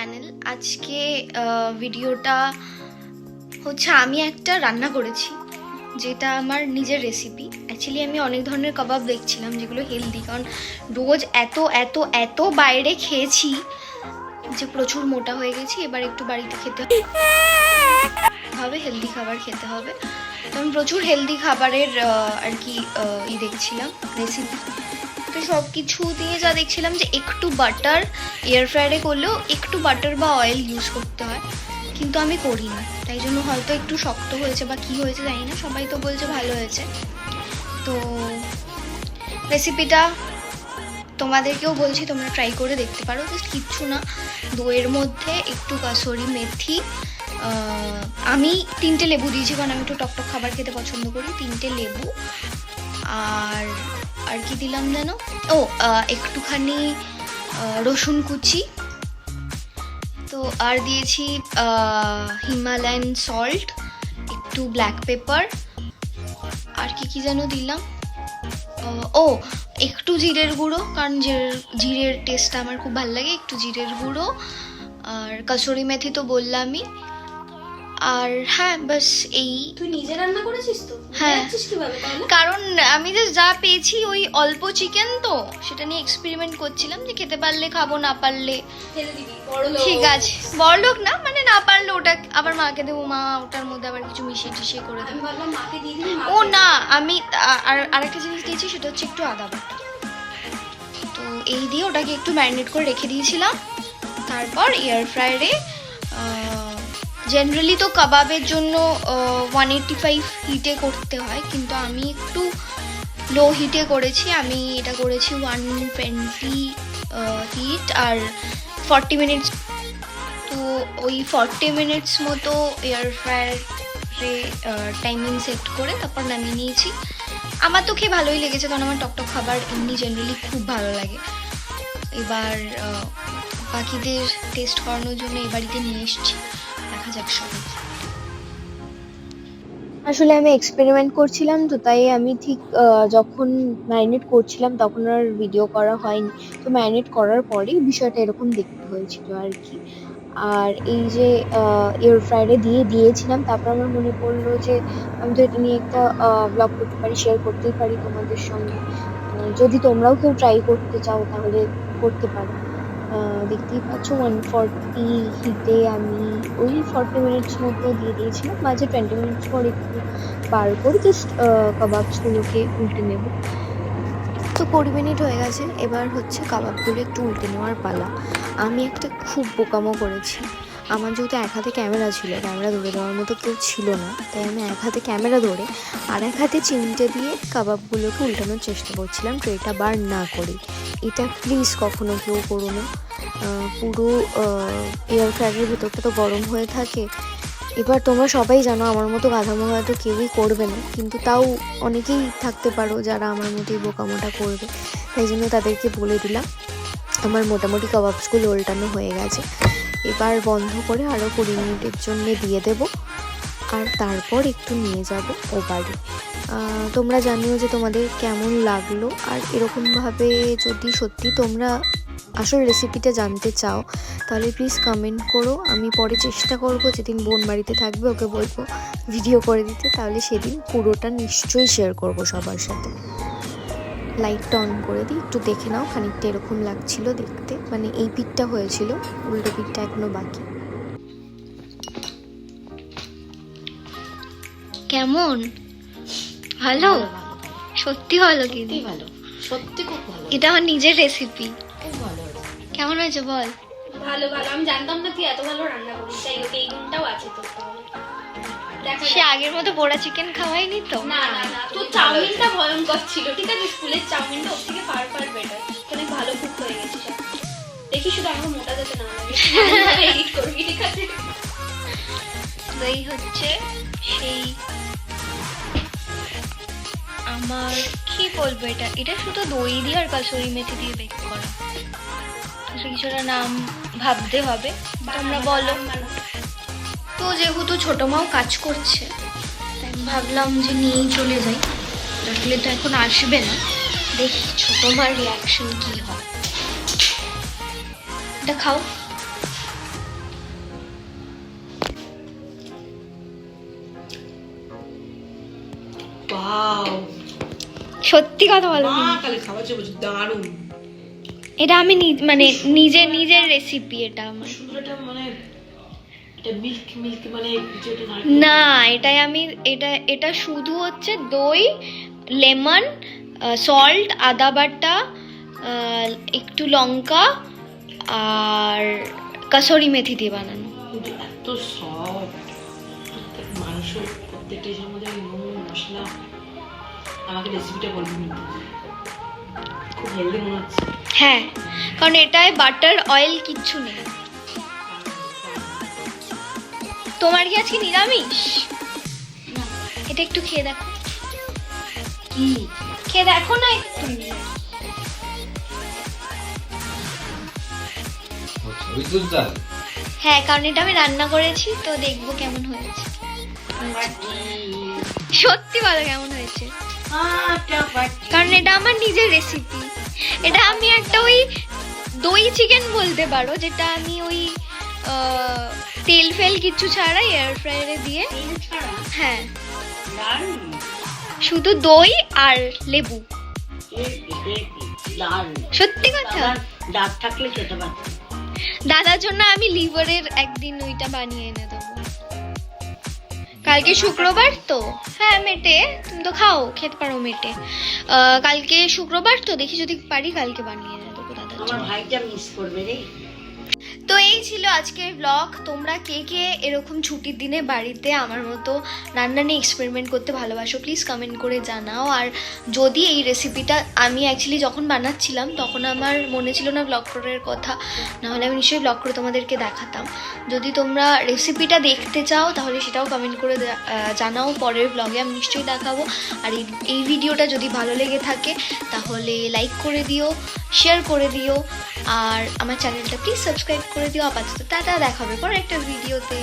Channel. আজকে ভিডিওটা হচ্ছে আমি একটা রান্না করেছি, যেটা আমার নিজের রেসিপি। অ্যাকচুয়ালি আমি অনেক ধরনের কাবাব দেখছিলাম যেগুলো হেলদি, কারণ রোজ এত এত এত বাইরে খেয়েছি যে প্রচুর মোটা হয়ে গেছি। এবার একটু বাড়িতে খেতে হবে, হেলদি খাবার খেতে হবে। তো আমি প্রচুর হেলদি খাবারের আর কি দেখছিলাম রেসিপি। তো সব কিছু দিয়ে যা দেখছিলাম যে একটু বাটার, এয়ার ফ্রায়ারে করলেও একটু বাটার বা অয়েল ইউজ করতে হয়, কিন্তু আমি করি না। তাই জন্য হয়তো একটু শক্ত হয়েছে বা কী হয়েছে জানি না, সবাই তো বলছে ভালো হয়েছে। তো রেসিপিটা তোমাদেরকেও বলছি, তোমরা ট্রাই করে দেখতে পারো। জাস্ট কিচ্ছু না, দইয়ের মধ্যে একটু কাসুরি মেথি, আমি 3টে লেবু দিয়েছি কারণ আমি একটু টকটক খাবার খেতে পছন্দ করি। 3টে লেবু, আর আর কি দিলাম যেন, একটুখানি রসুন কুচি, তো আর দিয়েছি হিমালয়ান সল্ট, একটু ব্ল্যাক পেপার, আর কি যেন দিলাম, একটু জিরের গুঁড়ো, কারণ জিরের টেস্টটা আমার খুব ভালো লাগে, একটু জিরের গুঁড়ো, আর কাসুরি মেথি তো বললামই। আর হ্যাঁ, বাস এই। তুই নিজে রান্না করেছিস তো? হ্যাঁ, কিভাবে তাহলে? কারণ আমি যা পেয়েছি ওই অল্প চিকেন, তো সেটা নিয়ে এক্সপেরিমেন্ট করছিলাম যে খেতে পারলে খাবো, না পারলে ফেলে দিবি। বড়লোক। ঠিক আছে, বড়লোক না, মানে না পারলে ওটা আবার মাকে দেবো, মা ওটার মধ্যে আবার কিছু মিশিয়ে টিশিয়ে করে দেবো। আমি ভাবলাম মাকে দিয়ে দিবি। ও না, আমি আরেকটা জিনিস দিয়েছি, সেটা হচ্ছে একটু আদা বাটা। তো এই দিয়ে ওটাকে একটু ম্যারিনেট করে রেখে দিয়েছিলাম। তারপর এয়ার ফ্রায়ারে, জেনারেলি তো কাবাবের জন্য 185 হিটে করতে হয়, কিন্তু আমি একটু লো হিটে করেছি। আমি এটা করেছি 120 হিট আর 40 মিনিটস। তো ওই 40 মিনিটস মতো এয়ার ফ্রায়ারে টাইমিং সেট করে তারপর নামিয়ে নিয়েছি। আমার তো খেয়ে ভালোই লেগেছে, কারণ আমার টকটক খাবার এমনি জেনারেলি খুব ভালো লাগে। এবার বাকিদের টেস্ট করানোর জন্য এই বাড়িতে নিয়ে এসেছি, দেখা যাক সবাই। আসলে আমি এক্সপেরিমেন্ট করছিলাম, তো তাই আমি ঠিক যখন ম্যারিনেট করছিলাম তখন আর ভিডিও করা হয়নি। তো ম্যারিনেট করার পরেই বিষয়টা এরকম দেখতে হয়েছিল আর কি। আর এই যে এয়ার ফ্রায়ারে দিয়েছিলাম, তারপর আমার মনে পড়লো যে আমি তো এটা নিয়ে একটা ব্লগ করতে পারি, শেয়ার করতেই পারি তোমাদের সঙ্গে। যদি তোমরাও কেউ ট্রাই করতে চাও তাহলে করতে পারো। দেখতেই পাচ্ছ 140 হিটে আমি ওই 40 মিনিটস মতো দিয়ে দিয়েছিলাম। মাঝে 20 মিনিটস পর একটু বার করে জাস্ট কাবাবসগুলোকে উল্টে নেব। তো 20 মিনিট হয়ে গেছে, এবার হচ্ছে কাবাবগুলো একটু উল্টে নেওয়ার পালা। আমি একটা খুব বোকামো করেছি। আমার যেহেতু এক হাতে ক্যামেরা ছিল, ক্যামেরা ধরে দেওয়ার মতো কেউ ছিল না, তাই আমি এক হাতে ক্যামেরা ধরে আর এক হাতে চিমটে দিয়ে কাবাবগুলোকে উল্টানোর চেষ্টা করছিলাম, ট্রেটা বার না করে। এটা প্লিজ কখনো কেউ করো না। পুরো এয়ার ফ্রায়ারের ভেতরটা তো গরম হয়ে থাকে। এবার তোমরা সবাই জানো আমার মতো গাধামো হয়তো কেউই করবে না, কিন্তু তাও অনেকেই থাকতে পারো যারা আমার মতোই বোকামোটা করবে, তাই জন্য তাদেরকে বলে দিলাম। আমার মোটামুটি কাবাবসগুলো উল্টানো হয়ে গেছে। এবার বন্ধ করে আরও 20 মিনিটের জন্য দিয়ে দেব, আর তারপর একটু নিয়ে যাব ও বাড়ি। তোমরা জানিও যে তোমাদের কেমন লাগলো, আর এরকমভাবে যদি সত্যি তোমরা আসল রেসিপিটা জানতে চাও তাহলে প্লিজ কমেন্ট করো। আমি পরে চেষ্টা করব, যেদিন বোন বাড়িতে থাকবে ওকে বলবো ভিডিও করে দিতে, তাহলে সেদিন পুরোটা নিশ্চয়ই শেয়ার করব সবার সাথে। লাইটটা অন করে দিই, একটু দেখে নাও। খানিকটা এরকম লাগছিল দেখতে, মানে এই পিঠটা হয়েছিল, উল্টো পিঠটা এখনো বাকি। কেমন? ভালো? সত্যি ভালো? কিন্তু ভালো, সত্যি খুব ভালো। এটা আমার নিজের রেসিপি। খুব ভালো। কেমন হয়েছে বল? ভালো ভালো, আমি জানতাম না তুই এত ভালো রান্না করিস, তাই ওকে এই গুণটাও আছে তোর। তাহলে সে আগের মতো পোড়া চিকেন খাওয়াইনি তো? না না না, তোর চাউমিনটা ভয়ঙ্কর ছিল, ঠিক আছে? স্কুলের চাউমিনটা ওর থেকে ফার বেটার। অনেক ভালো কুক হয়ে গেছিস। দেখি শুধু আমাকে মোটা যেতে না লাগে, এডিট করবি, ঠিক আছে? এই হচ্ছে সেই, আমার কি বলবো, এটা শুধু দই দিয়ে আর কাসুরি মেথি দিয়ে বেক করা। কিছুটা নাম ভাবতে হবে, তোমরা বলো। তো যেহেতু ছোট মাও কাজ করছে, তাই ভাবলাম যে নিয়েই চলে যাই। আসলে তো এখন আসবে না, দেখি ছোট মার রিয়াকশন কি হয়। এটা খাও। ওয়াও, সত্যি কথা বলো, মা কালে খাবার চেয়ে বলছি দারুণ। এটা আমি মানে নিজের রেসিপি, এটা আমার শুধু এটা মানে এটা মিল্ক মিল্ক মানে যেটা না, এটাই আমি এটা শুধু হচ্ছে দই, লেমন, সল্ট, আদা বাটা, একটু লঙ্কা আর কাসুরি মেথি দিয়ে বানানো। কিন্তু এত সফট, প্রত্যেক মাংস প্রত্যেকটা এর মধ্যে নুন মশলা। আমাকে রেসিপিটা বলবি কিন্তু, খুব হেলদি মনে হচ্ছে। হ্যাঁ, কারণ এটায় বাটার অয়েল কিচ্ছু নেই। তোমার কি আজকে নিরামিষ? এটা একটু খেয়ে দেখো, কি খেয়ে দেখো না একটু। হ্যাঁ, কারণ এটা আমি রান্না করেছি, তো দেখবো কেমন হয়েছে। সত্যি বলো কেমন হয়েছে, কারণ এটা আমার নিজের রেসিপি। এটা আমি একটা ওই দই চিকেন বলতে পারো, যেটা আমি ওই তেল ফেল কিছু ছাড়া এয়ার ফ্রায়ারে দিয়ে, হ্যাঁ, শুধু দই আর লেবু। সত্যি কথা, দাঁত থাকলে খেতে পারতাম। দাদার জন্য আমি লিভারের একদিন ওইটা বানিয়ে এনে দেবো। কালকে শুক্রবার তো, হ্যাঁ মেটে, তুমি তো খাও, খেতে পারো মেটে। কালকে শুক্রবার তো, দেখি যদি পারি কালকে বানিয়ে এনে দেবো দাদার আমার জন্য। ভাইটা মিস করবে রে। তো এই ছিল আজকের ব্লগ। তোমরা কে কে এরকম ছুটির দিনে বাড়িতে আমার মতো রান্না নিয়ে এক্সপেরিমেন্ট করতে ভালোবাসো, প্লিজ কমেন্ট করে জানাও। আর যদি এই রেসিপিটা আমি অ্যাকচুয়ালি যখন বানাচ্ছিলাম তখন আমার মনে ছিল না ব্লগ করার কথা, নাহলে আমি নিশ্চয়ই ব্লগ করে তোমাদেরকে দেখাতাম। যদি তোমরা রেসিপিটা দেখতে চাও তাহলে সেটাও কমেন্ট করে জানাও, পরের ব্লগে আমি নিশ্চয়ই দেখাবো। আর এই ভিডিওটা যদি ভালো লেগে থাকে তাহলে লাইক করে দিও, শেয়ার করে দিও, আর আমার চ্যানেলটা প্লিজ সাবস্ক্রাইব করে দিও। আপাতত টাটা, দেখা হবে পরে একটা ভিডিওতে।